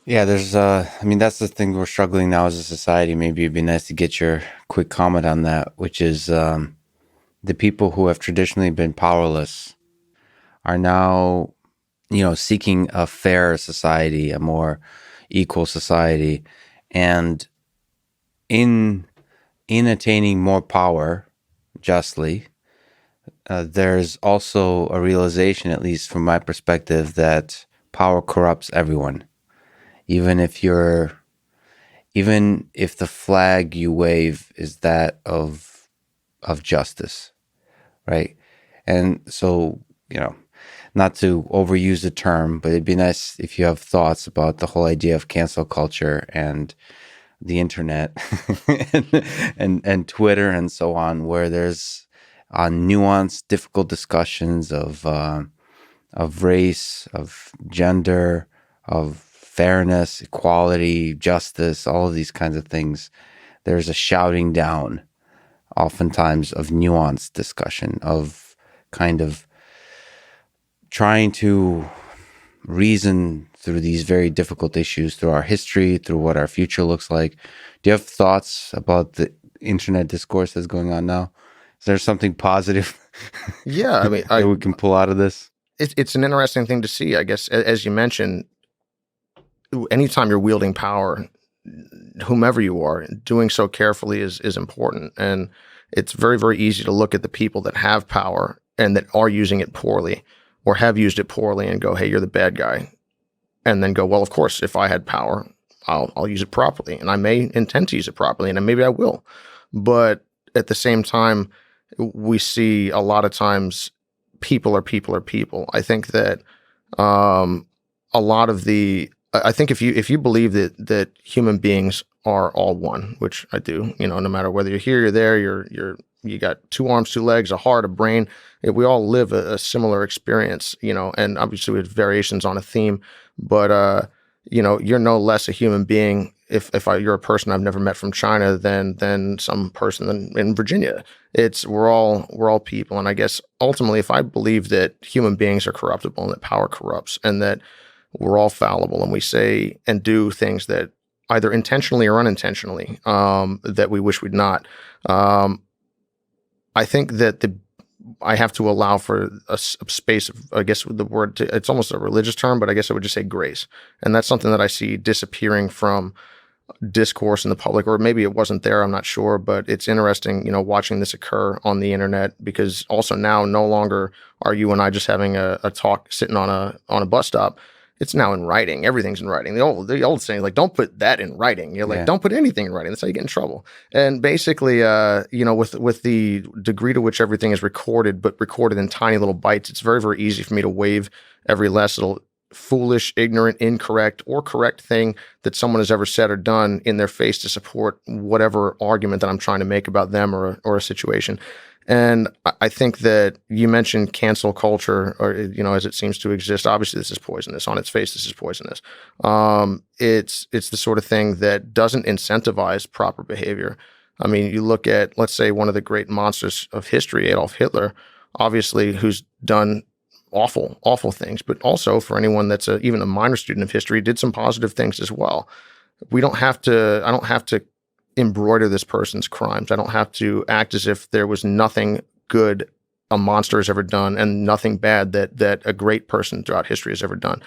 Yeah, I mean, that's the thing we're struggling now as a society. Maybe it'd be nice to get your quick comment on that, which is the people who have traditionally been powerless are now, seeking a fair society, a more equal society. And in in attaining more power justly, there's also a realization, at least from my perspective, that power corrupts everyone. Even if you're even if the flag you wave is that of justice, right? And so, not to overuse the term, but it'd be nice if you have thoughts about the whole idea of cancel culture and the internet and Twitter and so on, where there's nuanced, difficult discussions of race, of gender, of fairness, equality, justice, all of these kinds of things. There's a shouting down, oftentimes, of nuanced discussion, of kind of trying to reason through these very difficult issues, through our history, through what our future looks like. Do you have thoughts about the internet discourse that's going on now? Is there something positive Yeah, I mean, that we can pull out of this? it's an interesting thing to see. I guess, as you mentioned, anytime you're wielding power, whomever you are, doing so carefully is important. And it's very, very easy to look at the people that have power and that are using it poorly or have used it poorly and go, hey, you're the bad guy. And then go, well, of course, if I had power, I'll use it properly. And I may intend to use it properly, and maybe I will. But at the same time, we see a lot of times people are people are people. I think that a lot of the I think if you believe that human beings are all one, which I do, no matter whether you're here, you're there, you got two arms, two legs, a heart, a brain. We all live a similar experience, and obviously with variations on a theme, but you're no less a human being you're a person I've never met from China than some person in Virginia. We're all people, and I guess ultimately, if I believe that human beings are corruptible and that power corrupts, and that we're all fallible, and we say and do things that either intentionally or unintentionally that we wish we'd not. Um, I think that I have to allow for a space of, I guess the word, it's almost a religious term, but I guess I would just say grace. And that's something that I see disappearing from discourse in the public, or maybe it wasn't there. I'm not sure, but it's interesting, watching this occur on the internet, because also now no longer are you and I just having a talk sitting on a bus stop. It's now in writing. Everything's in writing. The old saying, like, don't put that in writing. You're like, Yeah. don't put anything in writing. That's how you get in trouble. And basically, with the degree to which everything is recorded, but recorded in tiny little bites, it's very, very easy for me to wave every last little foolish, ignorant, incorrect, or correct thing that someone has ever said or done in their face to support whatever argument that I'm trying to make about them or a situation. And I think that you mentioned cancel culture, or as it seems to exist. Obviously, this is poisonous on its face. This is poisonous. It's the sort of thing that doesn't incentivize proper behavior. I mean, you look at, let's say, one of the great monsters of history, Adolf Hitler, obviously, who's done awful, awful things, but also for anyone that's even a minor student of history, did some positive things as well. We don't have to. I don't have to embroider this person's crimes. I don't have to act as if there was nothing good a monster has ever done and nothing bad that a great person throughout history has ever done.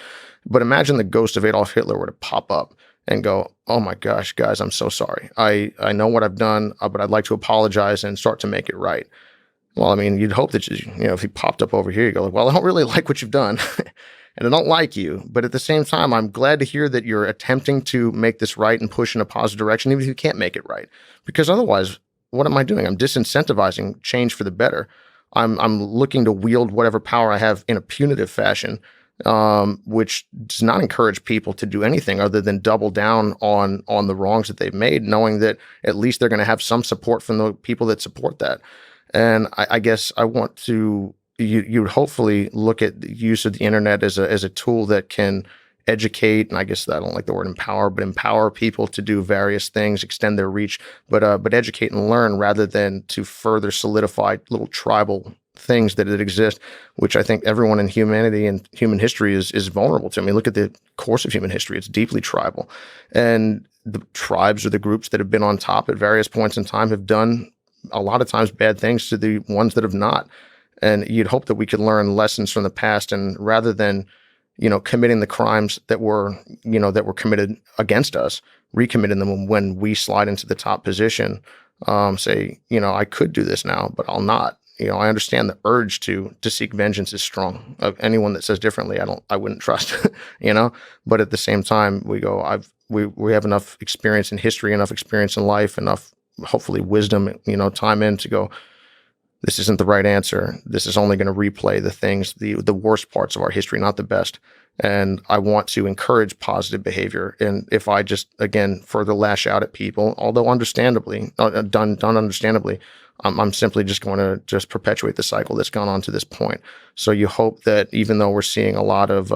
But imagine the ghost of Adolf Hitler were to pop up and go, "Oh my gosh, guys, I'm so sorry. I know what I've done, but I'd like to apologize and start to make it right." Well, I mean, you'd hope that if he popped up over here, you go, "Well, I don't really like what you've done." And I don't like you, but at the same time, I'm glad to hear that you're attempting to make this right and push in a positive direction, even if you can't make it right. Because otherwise, what am I doing? I'm disincentivizing change for the better. I'm looking to wield whatever power I have in a punitive fashion, which does not encourage people to do anything other than double down on the wrongs that they've made, knowing that at least they're going to have some support from the people that support that. And I guess I want to you would hopefully look at the use of the internet as a tool that can educate, and I guess I don't like the word empower, but empower people to do various things, extend their reach, but educate and learn rather than to further solidify little tribal things that exist, which I think everyone in humanity and human history is vulnerable to. I mean, look at the course of human history; it's deeply tribal, and the tribes or the groups that have been on top at various points in time have done a lot of times bad things to the ones that have not. And you'd hope that we could learn lessons from the past, and rather than committing the crimes that were committed against us, recommitting them when we slide into the top position. Say, I could do this now, but I'll not. I understand the urge to seek vengeance is strong. Anyone that says differently, I wouldn't trust. But at the same time, we have enough experience in history, enough experience in life, enough hopefully wisdom, time in to go, this isn't the right answer. This is only going to replay the things, the worst parts of our history, not the best. And I want to encourage positive behavior. And if I just, again, further lash out at people, although understandably, done understandably, I'm simply just going to just perpetuate the cycle that's gone on to this point. So you hope that even though we're seeing a lot of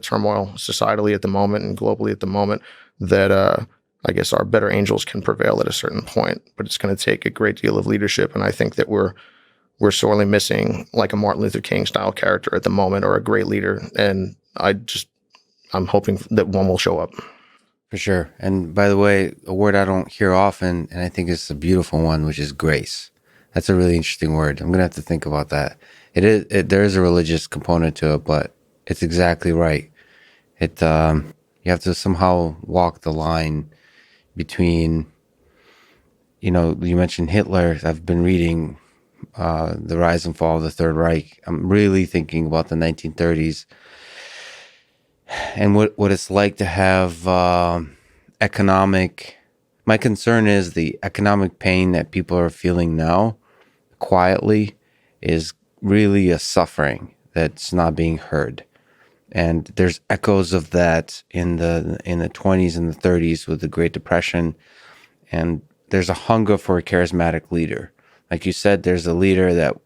turmoil societally at the moment and globally at the moment, that I guess our better angels can prevail at a certain point. But it's going to take a great deal of leadership, and I think that we're sorely missing like a Martin Luther King style character at the moment, or a great leader. And I'm hoping that one will show up. For sure. And by the way, a word I don't hear often, and I think it's a beautiful one, which is grace. That's a really interesting word. I'm going to have to think about that. There is a religious component to it, but it's exactly right. You have to somehow walk the line between, you mentioned Hitler. I've been reading the rise and fall of the Third Reich. I'm really thinking about the 1930s and what it's like to have economic. My concern is the economic pain that people are feeling now, quietly, is really a suffering that's not being heard. And there's echoes of that in the 20s and the 30s with the Great Depression. And there's a hunger for a charismatic leader. Like you said, there's a leader that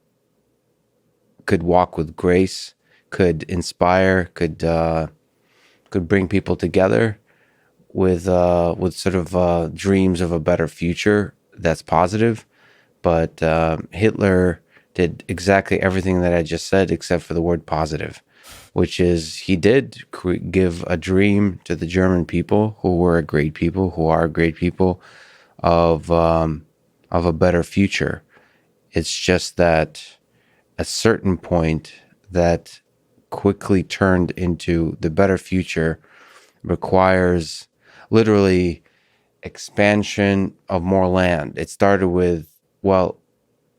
could walk with grace, could inspire, could bring people together with sort of dreams of a better future that's positive. But Hitler did exactly everything that I just said, except for the word positive, which is he did give a dream to the German people, who were a great people, who are great people, of a better future. It's just that at a certain point, that quickly turned into the better future requires literally expansion of more land. It started with, well,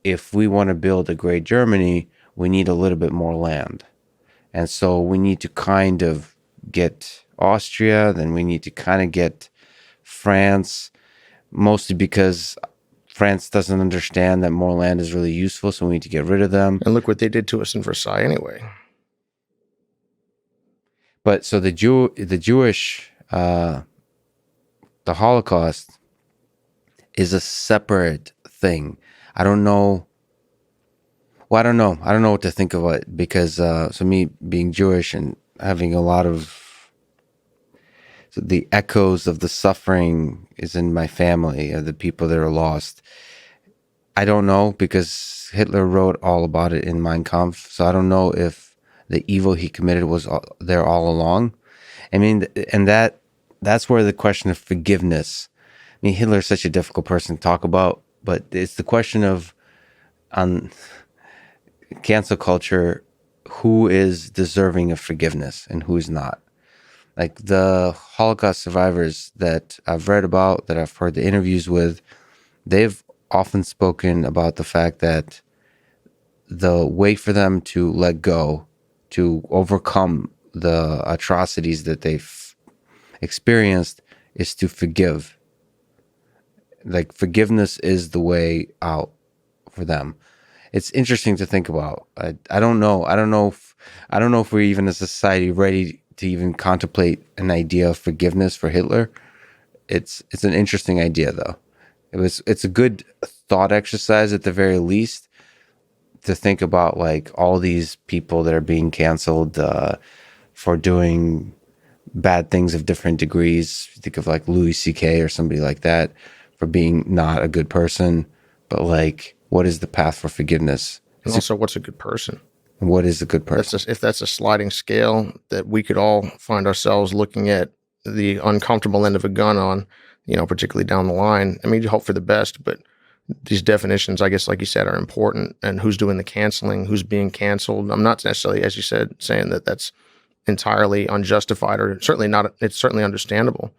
if we want to build a great Germany, we need a little bit more land. And so we need to kind of get Austria, then we need to kind of get France, mostly because France doesn't understand that more land is really useful, so we need to get rid of them. And look what they did to us in Versailles anyway. But so the Jewish, the Holocaust is a separate thing. I don't know. Well, I don't know. I don't know what to think of it, because so me being Jewish and having a lot of the echoes of the suffering is in my family, of the people that are lost. I don't know, because Hitler wrote all about it in Mein Kampf. So I don't know if the evil he committed was there all along. I mean, and that's where the question of forgiveness. I mean, Hitler's such a difficult person to talk about, but it's the question of, on cancel culture, who is deserving of forgiveness and who is not. Like the Holocaust survivors that I've read about, that I've heard the interviews with, they've often spoken about the fact that the way for them to let go, to overcome the atrocities that they've experienced, is to forgive. Like forgiveness is the way out for them. It's interesting to think about. I don't know. I don't know if we're even as a society ready to even contemplate an idea of forgiveness for Hitler. It's an interesting idea, though. It's a good thought exercise at the very least, to think about like all these people that are being canceled for doing bad things of different degrees. Think of like Louis C.K. or somebody like that, for being not a good person. But like, what is the path for forgiveness? And also, what's a good person? What is a good person? If that's a sliding scale that we could all find ourselves looking at the uncomfortable end of a gun on, particularly down the line. I mean, you hope for the best, but these definitions, I guess, like you said, are important. And who's doing the canceling, who's being canceled. I'm not necessarily, as you said, saying that that's entirely unjustified, or certainly not. It's certainly understandable.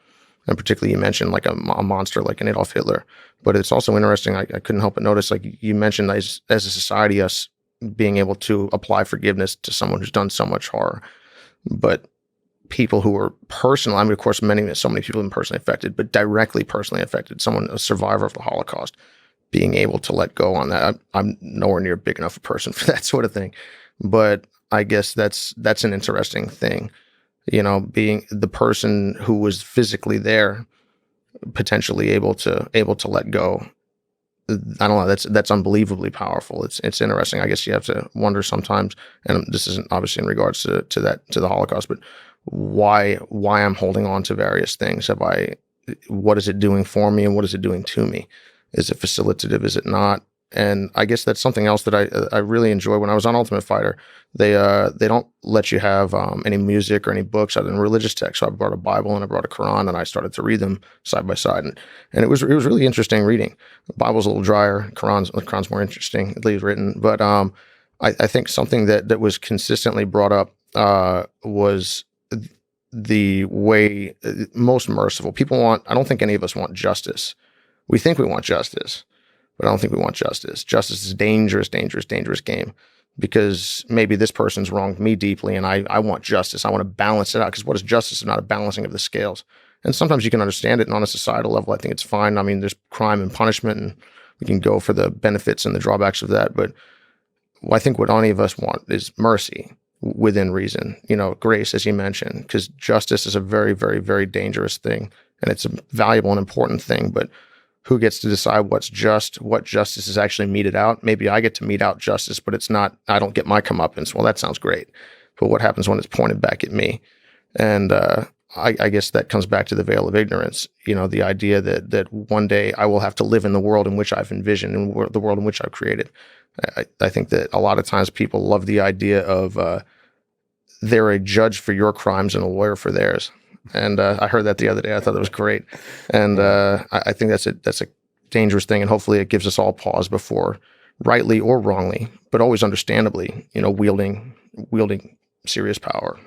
And particularly, you mentioned like a monster like an Adolf Hitler. But it's also interesting. I couldn't help but notice, like you mentioned, as a society, us being able to apply forgiveness to someone who's done so much horror. But people who are personal, I mean, of course, so many people have been personally affected, but directly personally affected, a survivor of the Holocaust, being able to let go on that. I'm nowhere near big enough a person for that sort of thing. But I guess that's an interesting thing, being the person who was physically there, potentially able to let go. I don't know. That's unbelievably powerful. It's interesting. I guess you have to wonder sometimes, and this isn't obviously in regards to the Holocaust, but why I'm holding on to various things. What is it doing for me, and what is it doing to me? Is it facilitative? Is it not? And I guess that's something else that I really enjoy. When I was on Ultimate Fighter, they don't let you have any music or any books other than religious texts. So I brought a Bible and I brought a Quran, and I started to read them side by side, and it was really interesting reading. The Bible's a little drier. Quran's more interesting, at least written. But I think something that was consistently brought up was the way most merciful people want. I don't think any of us want justice. We think we want justice, but I don't think we want justice. Justice is a dangerous, dangerous, dangerous game, because maybe this person's wronged me deeply and I want justice. I want to balance it out, because what is justice if not a balancing of the scales? And sometimes you can understand it, and on a societal level, I think it's fine. I mean, there's crime and punishment, and we can go for the benefits and the drawbacks of that. But I think what any of us want is mercy within reason, grace, as you mentioned, because justice is a very, very, very dangerous thing, and it's a valuable and important thing. But who gets to decide what's just, what justice is actually meted out? Maybe I get to mete out justice, but it's not, I don't get my comeuppance. Well, that sounds great. But what happens when it's pointed back at me? And I guess that comes back to the veil of ignorance, the idea that one day I will have to live in the world in which I've envisioned, and the world in which I've created. I think that a lot of times people love the idea of they're a judge for your crimes and a lawyer for theirs. And I heard that the other day. I thought that was great. And I think that's a dangerous thing. And hopefully it gives us all pause before, rightly or wrongly, but always understandably, wielding serious power.